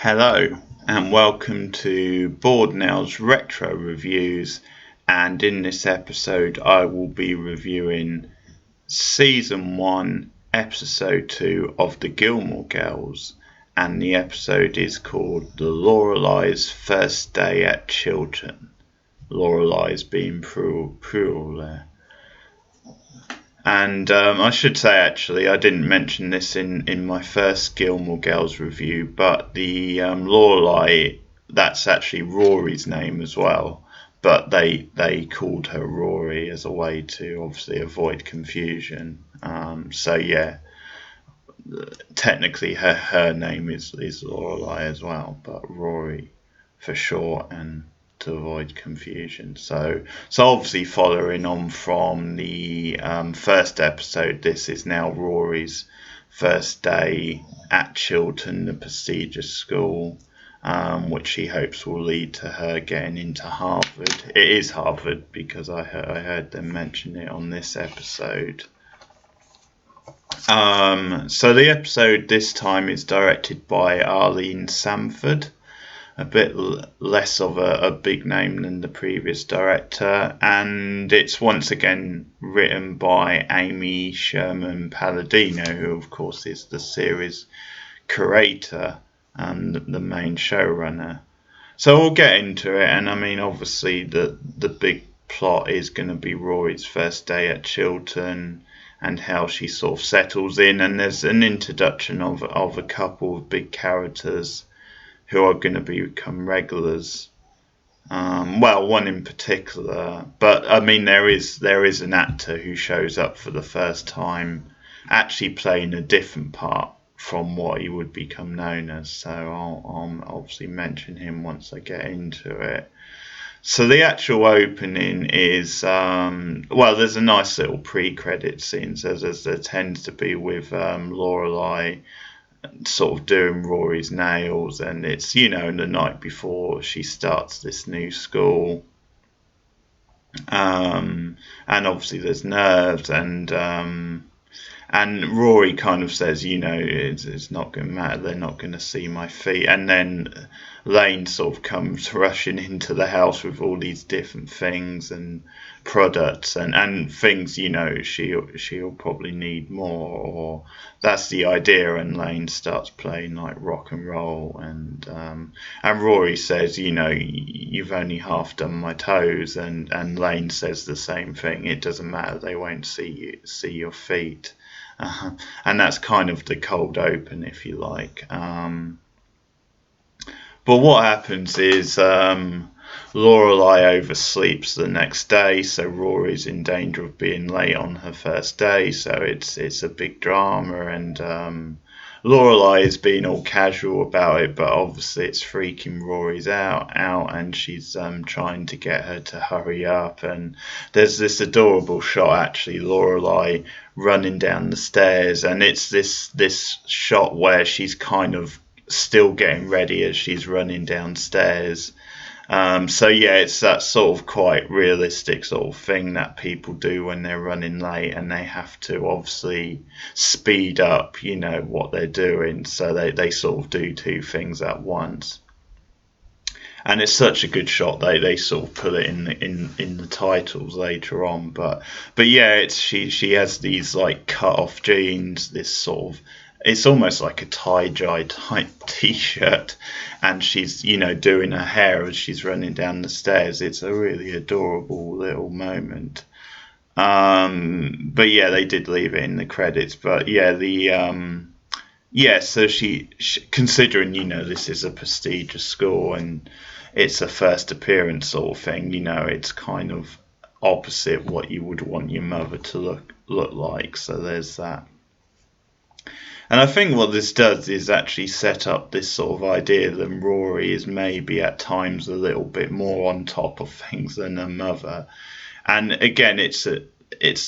Hello and welcome to Board Now's Retro Reviews, and in this episode I will be reviewing Season 1, Episode 2 of the Gilmore Girls, and the episode is called The Lorelais' First Day at Chilton. Lorelais being plural there. And I should say, actually, I didn't mention this in my first Gilmore Girls review, but the Lorelai, that's actually Rory's name as well. But they called her Rory as a way to obviously avoid confusion. So yeah, technically her name is Lorelai as well, but Rory for short and to avoid confusion. So obviously following on from the first episode, this is now Rory's first day at Chilton, the prestigious school, which he hopes will lead to her getting into Harvard. It is Harvard because I heard them mention it on this episode. So the episode this time is directed by Arlene Sanford, a bit less of a big name than the previous director, and it's once again written by Amy Sherman Palladino, who of course is the series curator and the main showrunner. So we'll get into it, and I mean obviously the big plot is going to be Rory's first day at Chilton and how she sort of settles in, and there's an introduction of a couple of big characters who are going to become regulars. Well, one in particular, but I mean there is an actor who shows up for the first time, actually playing a different part from what he would become known as. So I'll obviously mention him once I get into it. So the actual opening is well, there's a nice little pre-credit scene, as there tends to be with Lorelai sort of doing Rory's nails, and it's the night before she starts this new school, and obviously there's nerves, and Rory kind of says, it's not going to matter, they're not going to see my feet, and then Lane sort of comes rushing into the house with all these different things and products and things, she'll probably need more, or that's the idea, and Lane starts playing like rock and roll, and Rory says, you've only half done my toes, and Lane says the same thing, it doesn't matter, they won't see your feet. And that's kind of the cold open, if you like. But what happens is Lorelai oversleeps the next day, so Rory's in danger of being late on her first day. So it's a big drama, and Lorelai is being all casual about it, but obviously it's freaking Rory's out, and she's trying to get her to hurry up. And there's this adorable shot, actually, Lorelai running down the stairs, and it's this shot where she's kind of still getting ready as she's running downstairs. So yeah, it's that sort of quite realistic sort of thing that people do when they're running late, and they have to obviously speed up, what they're doing. So they sort of do two things at once. And it's such a good shot. They sort of put it in the titles later on. But yeah, it's she has these like cut off jeans, this sort of, it's almost like a tie-dye type t-shirt, and she's doing her hair as she's running down the stairs. It's a really adorable little moment. But yeah, they did leave it in the credits. But yeah, so she considering this is a prestigious school and it's a first appearance sort of thing, it's kind of opposite what you would want your mother to look like. So there's that. And I think what this does is actually set up this sort of idea that Rory is maybe at times a little bit more on top of things than her mother. And again, it's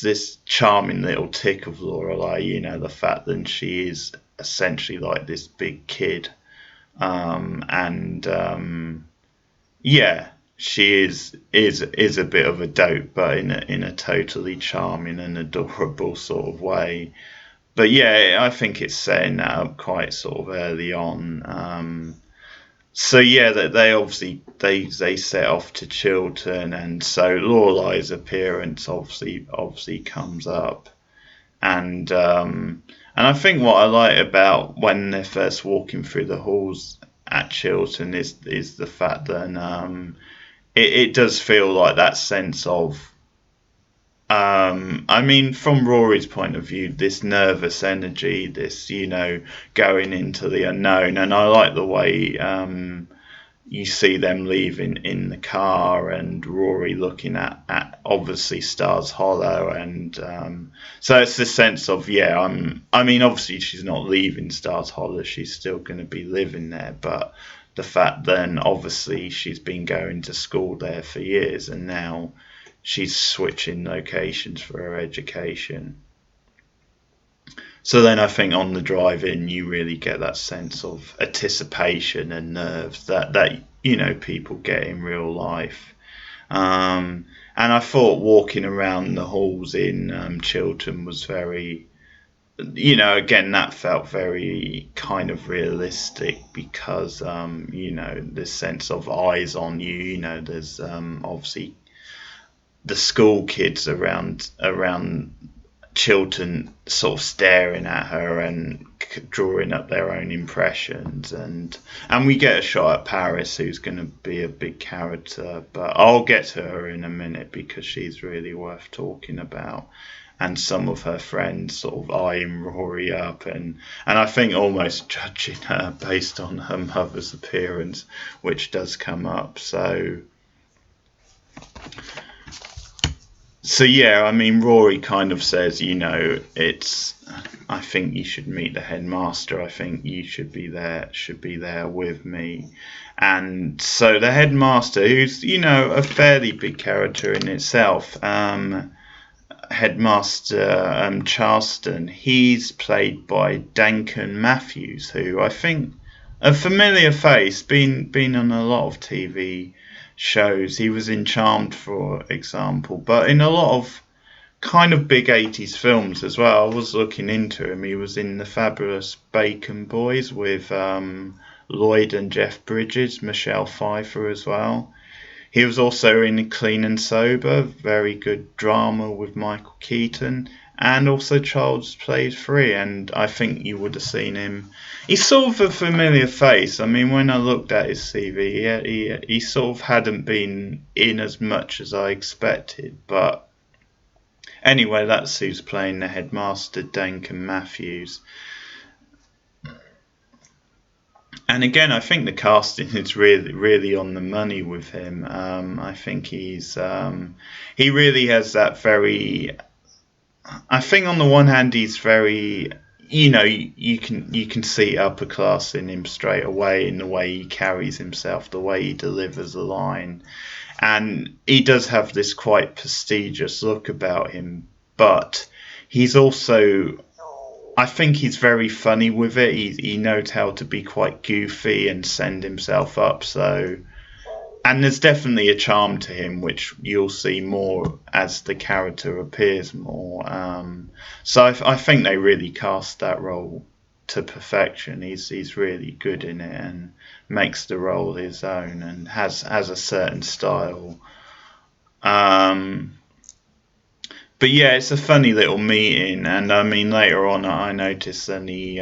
this charming little tick of Lorelai, the fact that she is essentially like this big kid. Yeah, she is a bit of a dope, but in a totally charming and adorable sort of way. But yeah, I think it's setting that up quite sort of early on. So yeah, that they obviously they set off to Chilton, and so Lorelai's appearance obviously comes up, and I think what I like about when they're first walking through the halls at Chilton is the fact that it does feel like that sense of I mean, from Rory's point of view, this nervous energy, this, going into the unknown. And I like the way you see them leaving in the car and Rory looking at obviously Stars Hollow. And so it's this sense of, I mean, obviously she's not leaving Stars Hollow, she's still going to be living there. But the fact then, obviously, she's been going to school there for years and now she's switching locations for her education. So then I think on the drive in, you really get that sense of anticipation and nerves that people get in real life. And I thought walking around the halls in Chilton was very, again, that felt very kind of realistic because, this sense of eyes on you, there's obviously the school kids around Chilton sort of staring at her and drawing up their own impressions, and we get a shot at Paris, who's going to be a big character, but I'll get to her in a minute because she's really worth talking about, and some of her friends sort of eyeing Rory up and I think almost judging her based on her mother's appearance, which does come up. So yeah, I mean, Rory kind of says, I think you should meet the headmaster. I think you should be there with me. And so the headmaster, who's, a fairly big character in itself, Headmaster Charleston, he's played by Duncan Matthews, who I think a familiar face, been on a lot of TV shows. He was in Charmed, for example, but in a lot of kind of big 80s films as well. I was looking into him. He was in The Fabulous Bacon Boys with Lloyd and Jeff Bridges, Michelle Pfeiffer as well. He was also in Clean and Sober, very good drama with Michael Keaton, and also Child's Play 3, and I think you would have seen him. He's sort of a familiar face. I mean, when I looked at his CV, he sort of hadn't been in as much as I expected, but anyway, that's who's playing the headmaster, Duncan Matthews. And again, I think the casting is really on the money with him. I think he really has that very. I think on the one hand he's very, you can see upper class in him straight away in the way he carries himself, the way he delivers a line, and he does have this quite prestigious look about him. But he's also, I think he's very funny with it. He knows how to be quite goofy and send himself up. And there's definitely a charm to him, which you'll see more as the character appears more. So I think they really cast that role to perfection. He's really good in it and makes the role his own and has a certain style. But yeah, it's a funny little meeting, and I mean later on I noticed that he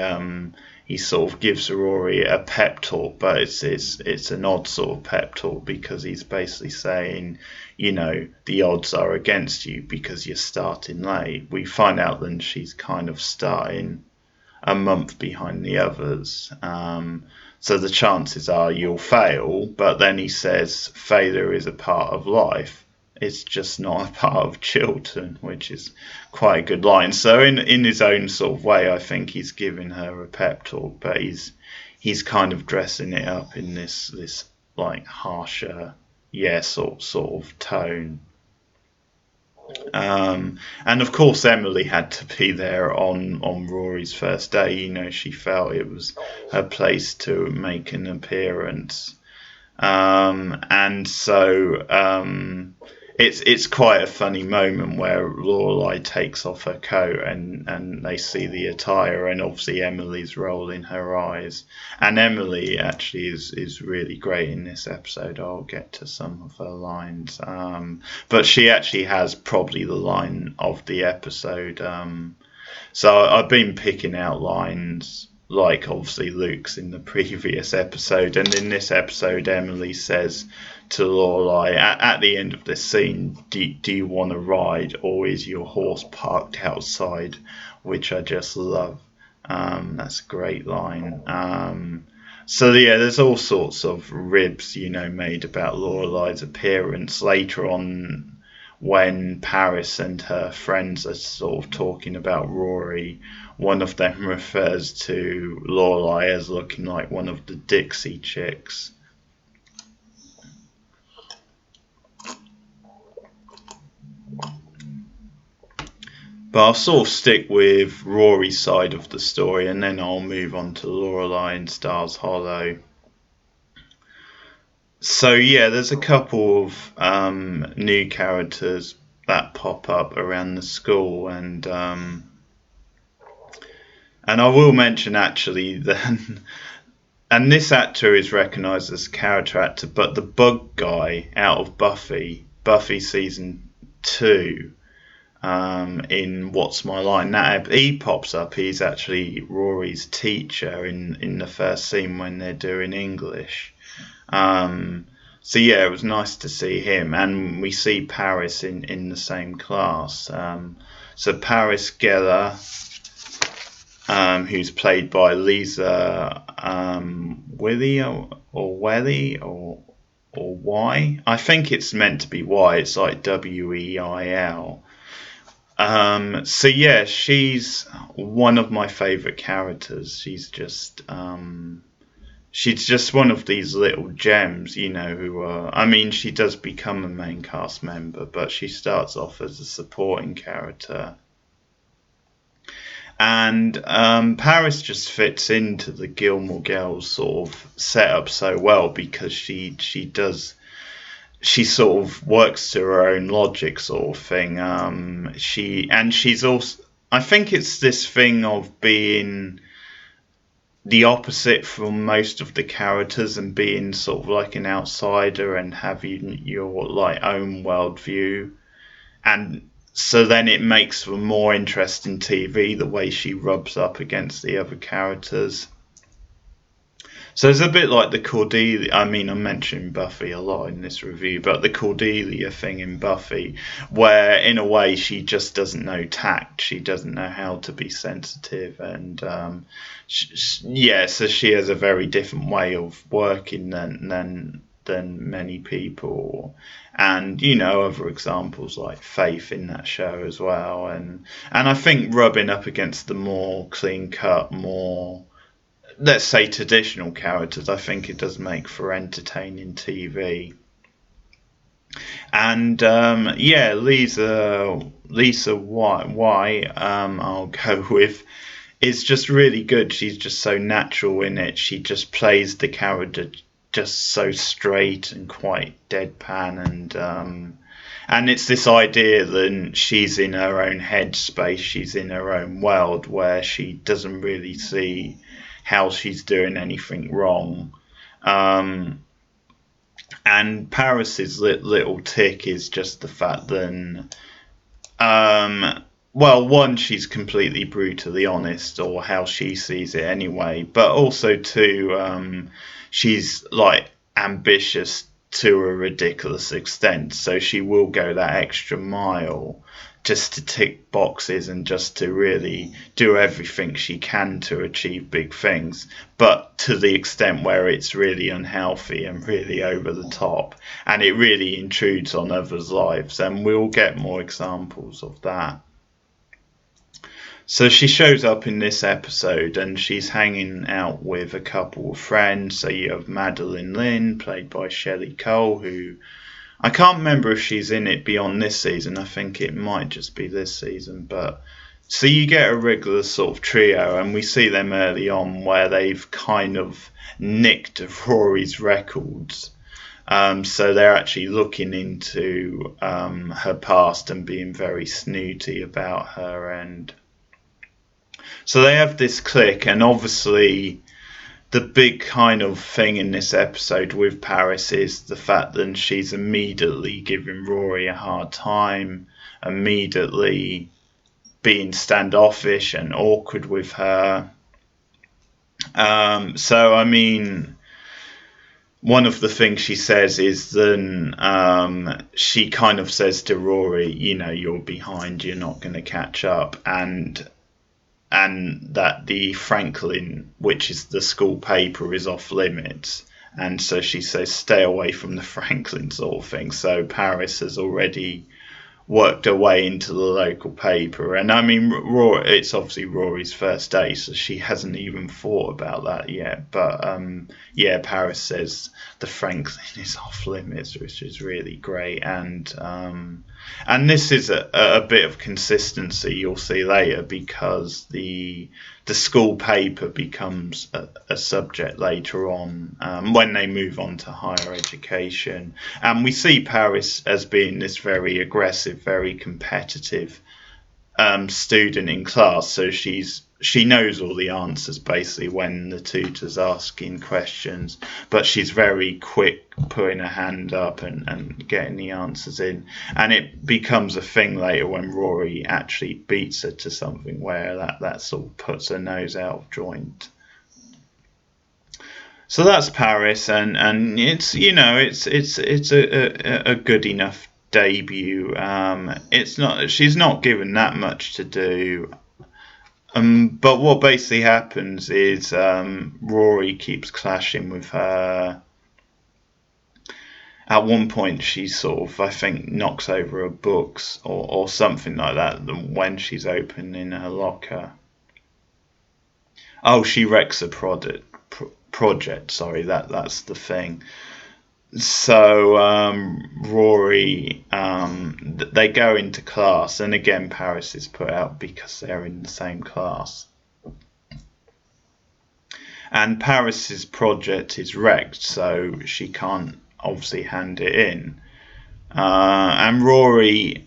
sort of gives Rory a pep talk, but it's an odd sort of pep talk because he's basically saying, the odds are against you because you're starting late. We find out that she's kind of starting a month behind the others, so the chances are you'll fail. But then he says failure is a part of life. It's just not a part of Chilton, which is quite a good line. So in his own sort of way, I think he's giving her a pep talk, but he's kind of dressing it up in this like harsher, sort of tone. And of course Emily had to be there on Rory's first day. She felt it was her place to make an appearance. And so it's quite a funny moment where Lorelai takes off her coat and they see the attire, and obviously Emily's rolling her eyes. And Emily actually is really great in this episode. I'll get to some of her lines, but she actually has probably the line of the episode. So I've been picking out lines like obviously Luke's in the previous episode, and in this episode Emily says to Lorelai at the end of this scene, do you want to ride, or is your horse parked outside? Which I just love. That's a great line. So yeah, there's all sorts of ribs, made about Lorelai's appearance later on. When Paris and her friends are sort of talking about Rory, one of them refers to Lorelai as looking like one of the Dixie Chicks. But I'll sort of stick with Rory's side of the story, and then I'll move on to Lorelai and Stars Hollow. So yeah, there's a couple of new characters that pop up around the school, and I will mention actually that, and this actor is recognised as a character actor, but the bug guy out of Buffy season 2, in What's My Line, that he pops up. He's actually Rory's teacher in the first scene when they're doing English. So yeah, it was nice to see him, and we see Paris in the same class. So Paris Geller, who's played by Liza Willie or Welly or Y. I think it's meant to be Y. It's like Weil. So yeah, she's one of my favourite characters. She's just one of these little gems, who are... I mean, she does become a main cast member, but she starts off as a supporting character. And Paris just fits into the Gilmore Girls sort of setup so well, because she sort of works to her own logic sort of thing. She's also... I think it's this thing of being the opposite from most of the characters and being sort of like an outsider and having your like own worldview, and so then it makes for more interesting TV the way she rubs up against the other characters. So it's a bit like the Cordelia... I mean, I'm mentioning Buffy a lot in this review, but the Cordelia thing in Buffy, where in a way she just doesn't know tact. She doesn't know how to be sensitive, and so she has a very different way of working than many people. And other examples like Faith in that show as well, and I think rubbing up against the more clean cut, more, let's say, traditional characters, I think it does make for entertaining TV. And Lisa Y, I'll go with, is just really good. She's just so natural in it. She just plays the character just so straight and quite deadpan, and it's this idea that she's in her own headspace, she's in her own world, where she doesn't really see how she's doing anything wrong. And Paris's little tick is just the fact that, one, she's completely brutally honest, or how she sees it anyway, but also two, she's like ambitious to a ridiculous extent, so she will go that extra mile just to tick boxes and just to really do everything she can to achieve big things, but to the extent where it's really unhealthy and really over the top, and it really intrudes on others' lives, and we'll get more examples of that. So she shows up in this episode and she's hanging out with a couple of friends. So you have Madeline Lynn, played by Shelley Cole, who I can't remember if she's in it beyond this season. I think it might just be this season. But so you get a regular sort of trio, and we see them early on where they've kind of nicked Rory's records. So they're actually looking into her past and being very snooty about her. And so they have this click, and obviously the big kind of thing in this episode with Paris is the fact that she's immediately giving Rory a hard time, immediately being standoffish and awkward with her. So, I mean, one of the things she says is then she kind of says to Rory, you know, you're behind, you're not going to catch up. And that the Franklin, which is the school paper, is off limits. And so she says, stay away from the Franklin sort of thing. So Paris has already worked her way into the local paper. And I mean, it's obviously Rory's first day, so she hasn't even thought about that yet. But yeah, Paris says the Franklin is off limits, which is really great. And this is a bit of consistency you'll see later, because the school paper becomes a subject later on when they move on to higher education. And we see Paris as being this very aggressive, very competitive student in class. So she knows all the answers basically when the tutor's asking questions, but she's very quick putting her hand up and getting the answers in. And it becomes a thing later when Rory actually beats her to something where that sort of puts her nose out of joint. So that's Paris, and it's, you know, it's a good enough debut. She's not given that much to do. But what basically happens is Rory keeps clashing with her. At one point, she sort of, I think, knocks over her books or something like that when she's opening her locker. Oh, she wrecks a project. Sorry, that's the thing. So Rory, they go into class, and again Paris is put out because they're in the same class. And Paris's project is wrecked, so she can't obviously hand it in. And Rory,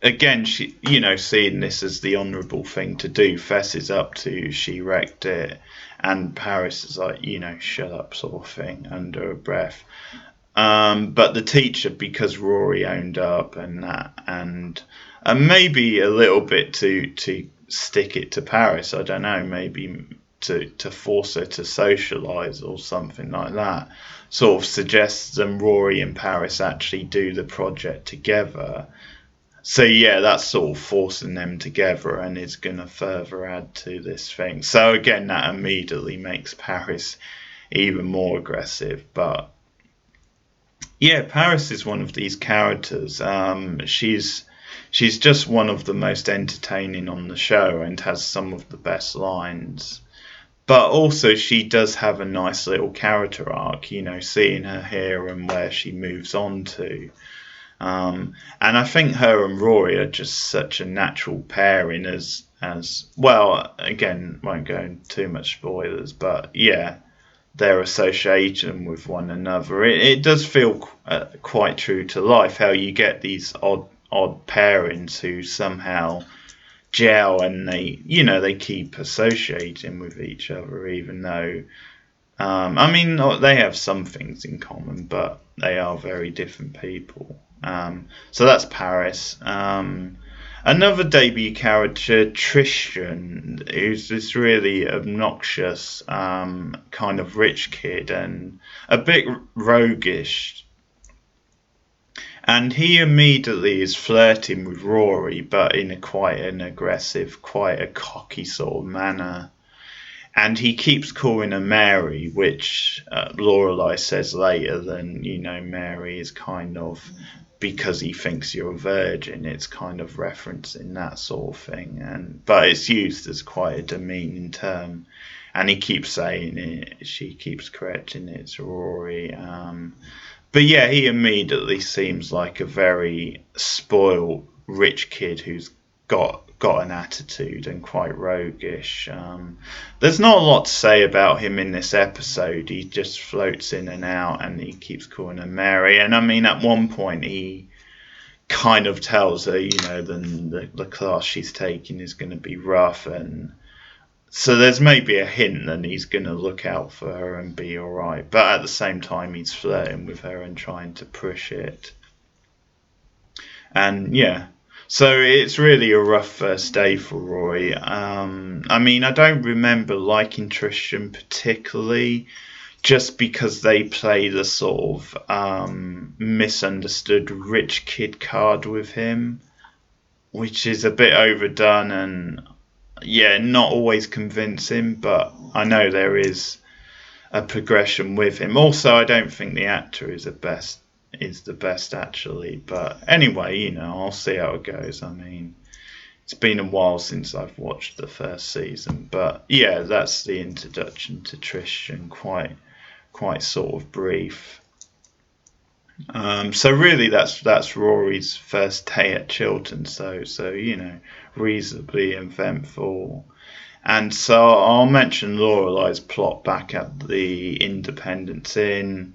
again, she, you know, seeing this as the honourable thing to do, fesses up to she wrecked it. And Paris is like, you know, shut up sort of thing under her breath. But the teacher, because Rory owned up and that, and maybe a little bit to stick it to Paris, I don't know, maybe to force her to socialise or something like that, sort of suggests that Rory and Paris actually do the project together. So yeah, that's sort of forcing them together, and is going to further add to this thing. So again, that immediately makes Paris even more aggressive. But yeah, Paris is one of these characters. She's just one of the most entertaining on the show and has some of the best lines. But also she does have a nice little character arc, you know, seeing her here and where she moves on to. And I think her and Rory are just such a natural pairing as well. Again, won't go into too much spoilers, but yeah, their association with one another. It does feel quite true to life, how you get these odd pairings who somehow gel, and they keep associating with each other, even though I mean, they have some things in common, but they are very different people. So that's Paris. Another debut character, Tristan, who's this really obnoxious kind of rich kid and a bit roguish. And he immediately is flirting with Rory, but in quite an aggressive, quite a cocky sort of manner. And he keeps calling her Mary, which Lorelais says later, then, you know, Mary is kind of because he thinks you're a virgin. It's kind of referencing that sort of thing. But it's used as quite a demeaning term. And he keeps saying it, she keeps correcting it, it's Rory. But yeah, he immediately seems like a very spoiled rich kid who's got got an attitude and quite roguish. There's not a lot to say about him in this episode. He just floats in and out, and he keeps calling her Mary. And I mean, at one point he kind of tells her, the class she's taking is going to be rough, and so there's maybe a hint that he's going to look out for her and be all right. But at the same time, he's flirting with her and trying to push it. And yeah, so it's really a rough first day for Rory. I mean, I don't remember liking Tristan particularly, just because they play the sort of misunderstood rich kid card with him, which is a bit overdone and, yeah, not always convincing, but I know there is a progression with him. Also, I don't think the actor is the best actually, but anyway, I'll see how it goes. I mean, it's been a while since I've watched the first season, but yeah, that's the introduction to Tristan, quite sort of brief. So really that's Rory's first day at Chilton, so reasonably eventful. And so I'll mention Lorelai's plot back at the Independence Inn.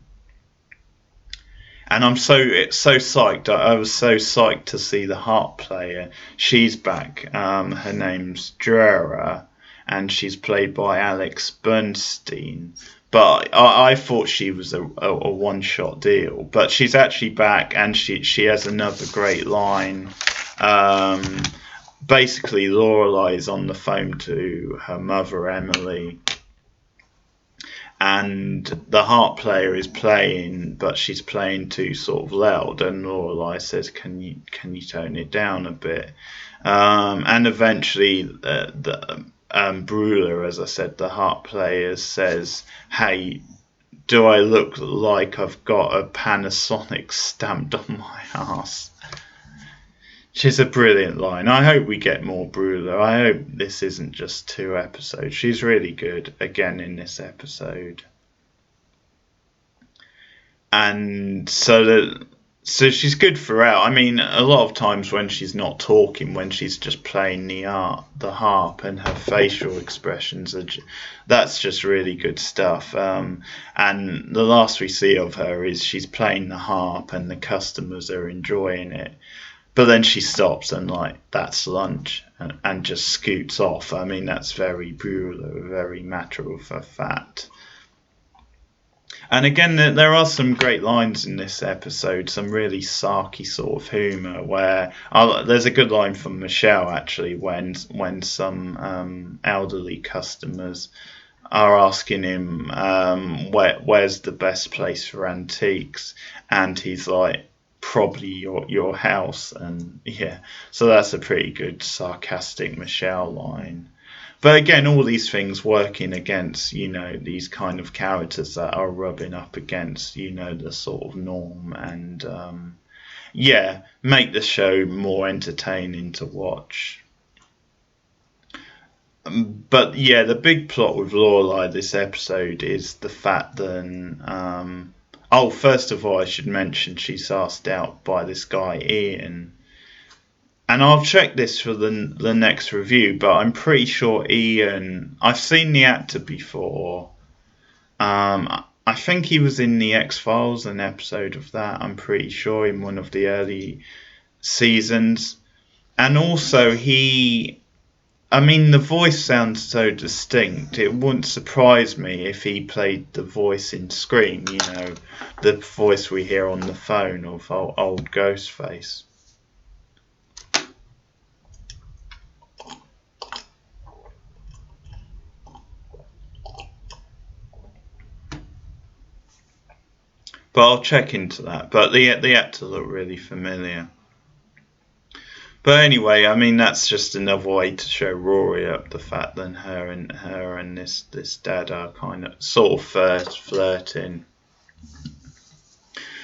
And I'm so psyched. I was so psyched to see the harp player. She's back. Her name's Drera, and she's played by Alex Bernstein. But I thought she was a one-shot deal. But she's actually back, and she has another great line. Basically, Lorelai is on the phone to her mother, Emily, and the harp player is playing, but she's playing too sort of loud, and Lorelai says, can you tone it down a bit? And eventually the Bruler, as I said, the harp player, says, hey, do I look like I've got a Panasonic stamped on my ass? She's a brilliant line. I hope we get more Bruler. I hope this isn't just 2 episodes. She's really good again in this episode. And so she's good throughout. I mean, a lot of times when she's not talking, when she's just playing the harp, and her facial expressions that's just really good stuff. And the last we see of her is she's playing the harp and the customers are enjoying it. But then she stops and, that's lunch, and just scoots off. I mean, that's very Bueller, very matter of fact. And again, there are some great lines in this episode, some really sarky sort of humour, where there's a good line from Michelle, actually, when some elderly customers are asking him where's the best place for antiques, and he's like, probably your house. And yeah, so that's a pretty good sarcastic Michelle line. But again, all these things working against these kind of characters that are rubbing up against the sort of norm, and make the show more entertaining to watch. But yeah, the big plot with Lorelai this episode is the fact that first of all, I should mention she's asked out by this guy, Ian. And I'll check this for the next review, but I'm pretty sure Ian... I've seen the actor before. I think he was in the X-Files, an episode of that, I'm pretty sure, in one of the early seasons. And also the voice sounds so distinct. It wouldn't surprise me if he played the voice in Scream, the voice we hear on the phone of old Ghostface. But I'll check into that. But the actor looked really familiar. But anyway, that's just another way to show Rory up, the fact that her and this dad are kind of sort of flirting.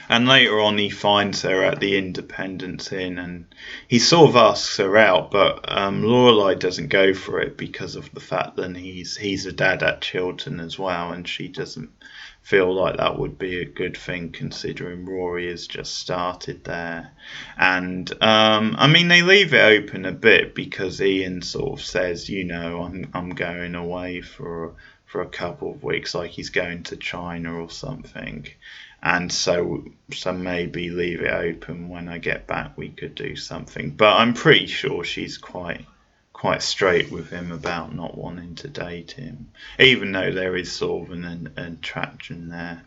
And later on, he finds her at the Independence Inn, and he sort of asks her out, but Lorelai doesn't go for it because of the fact that he's a dad at Chilton as well, and she doesn't feel like that would be a good thing considering Rory has just started there. And I mean, they leave it open a bit because Ian sort of says, I'm going away for a couple of weeks, like he's going to China or something. And so maybe leave it open, when I get back we could do something. But I'm pretty sure she's quite straight with him about not wanting to date him, even though there is sort of an attraction there.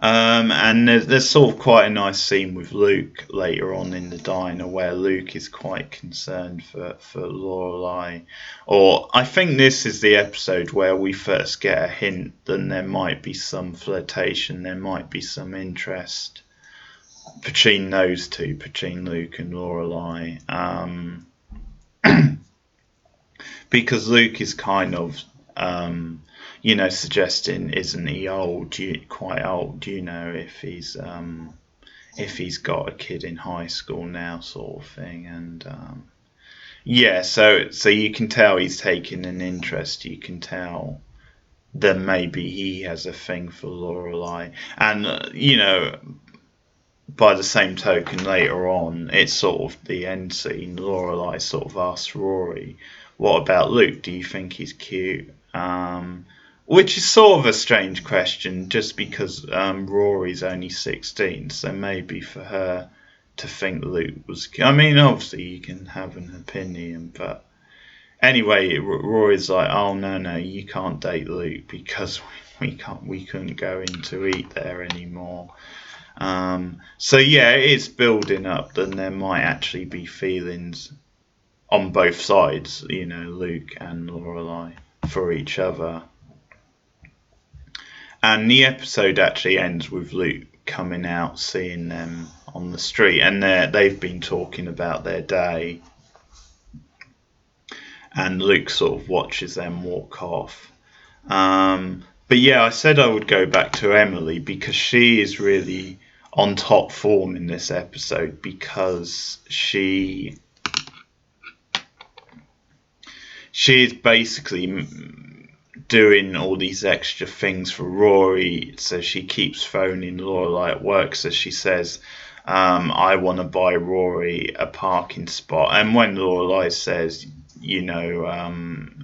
And there's sort of quite a nice scene with Luke later on in the diner, where Luke is quite concerned for Lorelai. Or I think this is the episode where we first get a hint that there might be some flirtation, there might be some interest between those two, between Luke and Lorelai. Because Luke is kind of suggesting, isn't he old, quite old, if he's got a kid in high school now, sort of thing. And so you can tell he's taking an interest. You can tell that maybe he has a thing for Lorelai. And by the same token, later on, it's sort of the end scene. Lorelai sort of asks Rory, "What about Luke? Do you think he's cute?" Which is sort of a strange question, just because Rory's only 16, so maybe for her to think Luke was cute. I mean, obviously you can have an opinion, but anyway, Rory's like, "Oh no, you can't date Luke because we couldn't go in to eat there anymore." So yeah, it's building up that there might actually be feelings on both sides, Luke and Lorelai, for each other. And the episode actually ends with Luke coming out, seeing them on the street, and they've been talking about their day. And Luke sort of watches them walk off. But yeah, I said I would go back to Emily because she is really on top form in this episode, because she is basically doing all these extra things for Rory. So she keeps phoning Lorelai at work. So she says, "I want to buy Rory a parking spot." And when Lorelai says,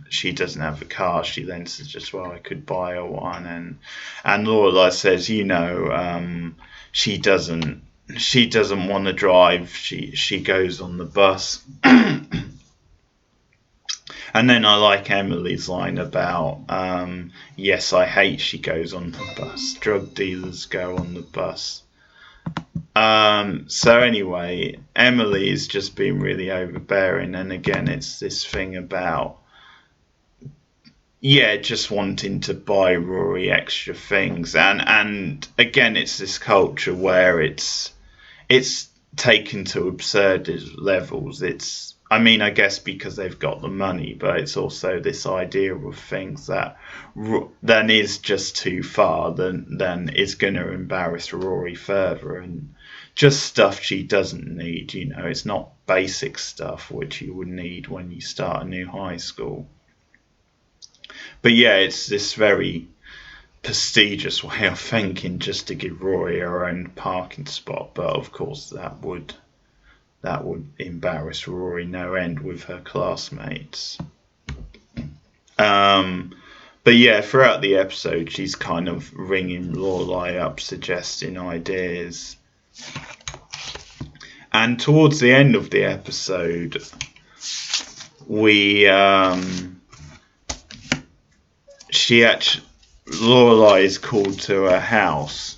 she doesn't have a car, she then suggests, "Well, I could buy her one." And Lorelai says, she doesn't want to drive. She goes on the bus. And then I like Emily's line about, "Yes, I hate she goes on the bus. Drug dealers go on the bus." So anyway, Emily is just being really overbearing. And again, it's this thing about, just wanting to buy Rory extra things. And again, it's this culture where it's taken to absurd levels. I guess because they've got the money, but it's also this idea of things that then is just too far, then is going to embarrass Rory further, and just stuff she doesn't need. It's not basic stuff which you would need when you start a new high school. But yeah, it's this very prestigious way of thinking just to give Rory her own parking spot, but of course that would embarrass Rory no end with her classmates. But yeah, throughout the episode, she's kind of ringing Lorelai up, suggesting ideas. And towards the end of the episode, Lorelai is called to her house.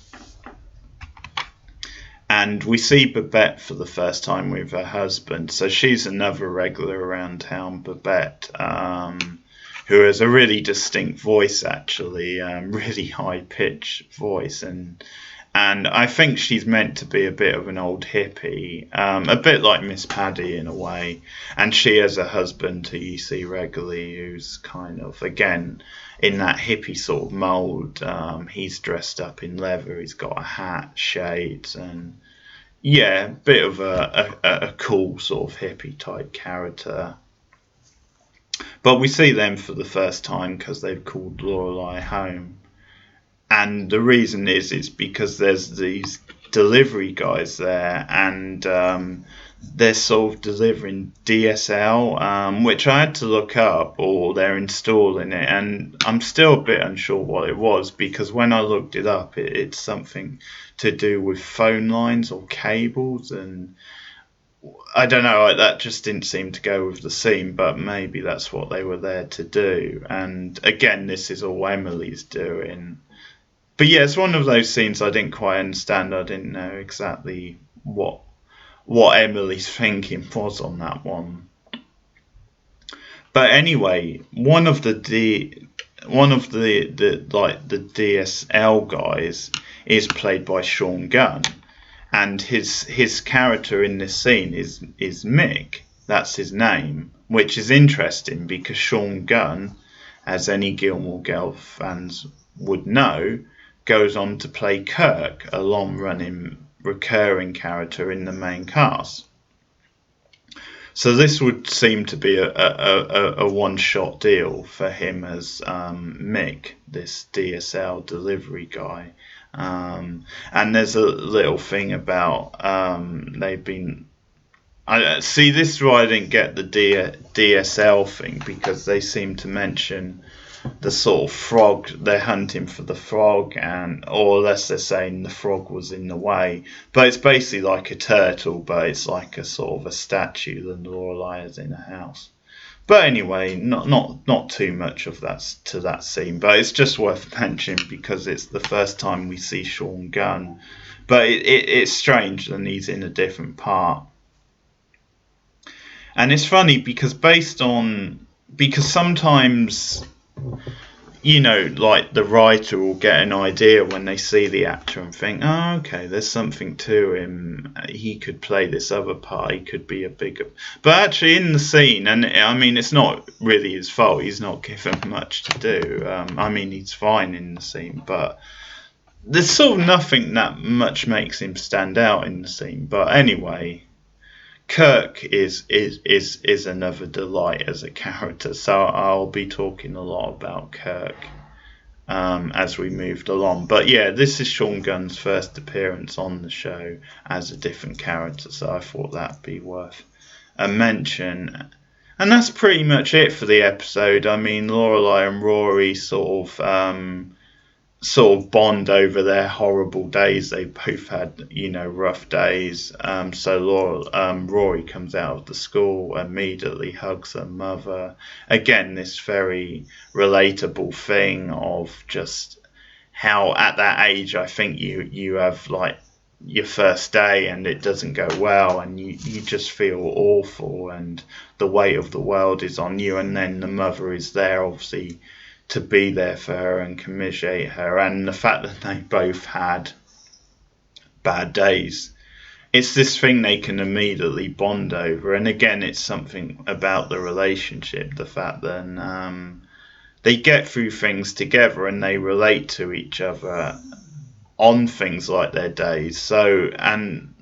And we see Babette for the first time with her husband. So she's another regular around town, Babette, who has a really distinct voice, actually, really high-pitched voice. And And I think she's meant to be a bit of an old hippie, a bit like Miss Paddy in a way. And she has a husband who you see regularly, who's kind of, again, in that hippie sort of mould. He's dressed up in leather, he's got a hat, shades, and yeah, bit of a cool sort of hippie type character. But we see them for the first time because they've called Lorelais home. And the reason is because there's these delivery guys there, and they're sort of delivering DSL, which I had to look up, or they're installing it, and I'm still a bit unsure what it was, because when I looked it up, it's something to do with phone lines or cables, and I don't know, that just didn't seem to go with the scene, but maybe that's what they were there to do. And again, this is all Emily's doing. But yeah, it's one of those scenes I didn't quite understand. I didn't know exactly what Emily's thinking was on that one. But anyway, one of the DSL guys is played by Sean Gunn, and his character in this scene is Mick. That's his name, which is interesting because Sean Gunn, as any Gilmore Girls fans would know, goes on to play Kirk, a long-running recurring character in the main cast. So this would seem to be a one-shot deal for him as Mick, this DSL delivery guy. And there's a little thing about they've been... see, this is why I didn't get the DSL thing, because they seem to mention the sort of frog, they're hunting for the frog, or unless they're saying the frog was in the way, but it's basically like a turtle, but it's like a sort of a statue that Lorelais is in a house. But anyway, not too much of that to that scene, but it's just worth mentioning because it's the first time we see Sean Gunn, but it's strange that he's in a different part. And it's funny because sometimes, you know, like the writer will get an idea when they see the actor and think, oh, okay, there's something to him. He could play this other part. He could be a bigger... But actually in the scene, and I mean, it's not really his fault. He's not given much to do. I mean, he's fine in the scene, but there's sort of nothing that much makes him stand out in the scene. But anyway... Kirk is another delight as a character, so I'll be talking a lot about Kirk as we moved along. But yeah, this is Sean Gunn's first appearance on the show as a different character, so I thought that'd be worth a mention. And that's pretty much it for the episode. I mean, Lorelai and Rory sort of bond over their horrible days. They both had, you know, rough days. So Rory comes out of the school, immediately hugs her mother. Again, this very relatable thing of just how at that age, I think you have like your first day and it doesn't go well and you just feel awful and the weight of the world is on you, and then the mother is there obviously to be there for her and commiserate her, and the fact that they both had bad days, it's this thing they can immediately bond over. And again, it's something about the relationship, the fact that they get through things together and they relate to each other on things like their days. So, and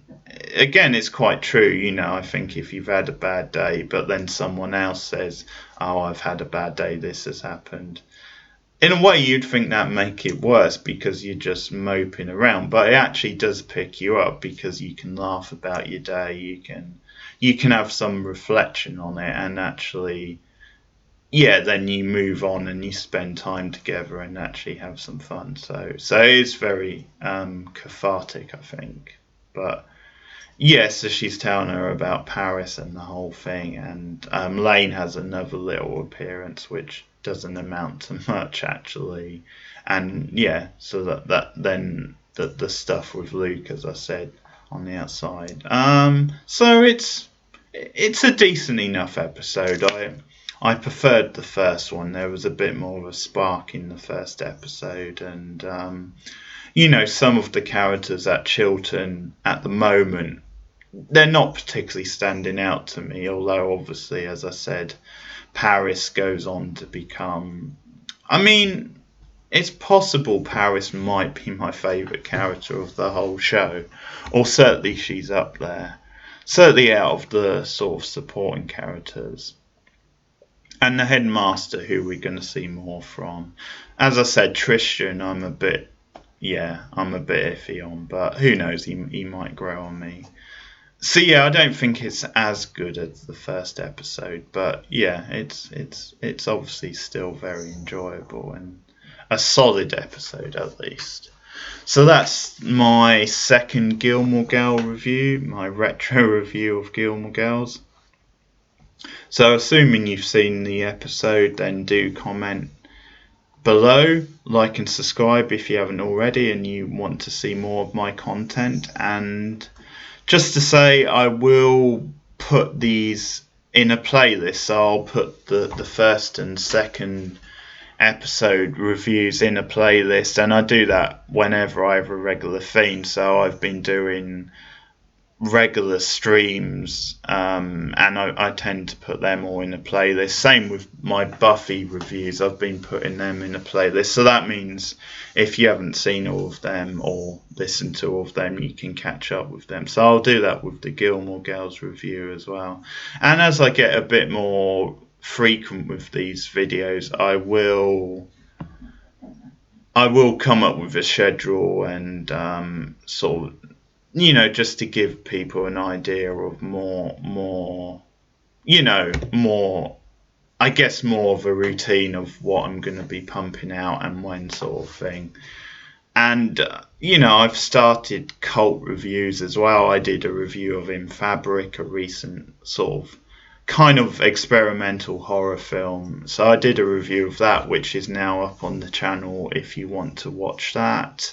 again, it's quite true, you know, I think if you've had a bad day but then someone else says, oh, I've had a bad day, this has happened, in a way you'd think that make it worse because you're just moping around, but it actually does pick you up because you can laugh about your day, you can have some reflection on it, and actually, yeah, then you move on and you spend time together and actually have some fun. So it is very cathartic, I think. But yeah, so she's telling her about Paris and the whole thing, and Lane has another little appearance which doesn't amount to much actually, and yeah, so that then the stuff with Luke, as I said, on the outside. So it's a decent enough episode. I preferred the first one. There was a bit more of a spark in the first episode, and some of the characters at Chilton at the moment, they're not particularly standing out to me, although obviously, as I said, Paris goes on to become... it's possible Paris might be my favourite character of the whole show, or certainly she's up there. Certainly out of the sort of supporting characters. And the Headmaster, who we're going to see more from. As I said, Tristan, I'm a bit iffy on, but who knows, he might grow on me. So yeah, I don't think it's as good as the first episode, but yeah, it's obviously still very enjoyable and a solid episode at least. So that's my second Gilmore Girl review, my retro review of Gilmore Girls. So assuming you've seen the episode, then do comment below, like and subscribe if you haven't already and you want to see more of my content. And just to say, I will put these in a playlist, so I'll put the first and second episode reviews in a playlist, and I do that whenever I have a regular theme. So I've been doing regular streams, and I tend to put them all in a playlist. Same with my Buffy reviews, I've been putting them in a playlist. So that means if you haven't seen all of them or listened to all of them, you can catch up with them. So I'll do that with the Gilmore Girls review as well. And as I get a bit more frequent with these videos, I will come up with a schedule and sort of, just to give people an idea of more, I guess more of a routine of what I'm going to be pumping out and when, sort of thing. And, I've started cult reviews as well. I did a review of In Fabric, a recent sort of kind of experimental horror film. So I did a review of that, which is now up on the channel if you want to watch that.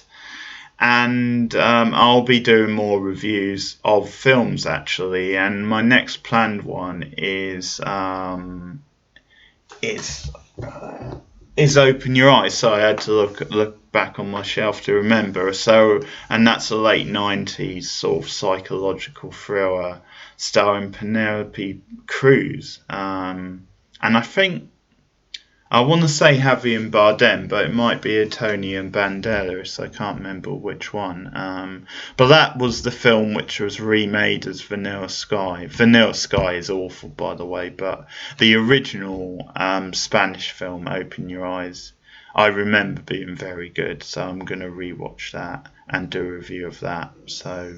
And I'll be doing more reviews of films actually, and my next planned one is Open Your Eyes. So I had to look back on my shelf to remember. So, and that's a late 90s sort of psychological thriller starring Penelope Cruz, and I think I want to say Javier Bardem, but it might be Antonio Banderas. I can't remember which one. But that was the film which was remade as Vanilla Sky. Vanilla Sky is awful, by the way, but the original Spanish film, Open Your Eyes, I remember being very good. So I'm going to rewatch that and do a review of that. So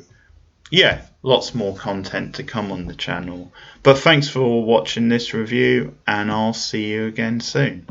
yeah, lots more content to come on the channel. But thanks for watching this review, and I'll see you again soon.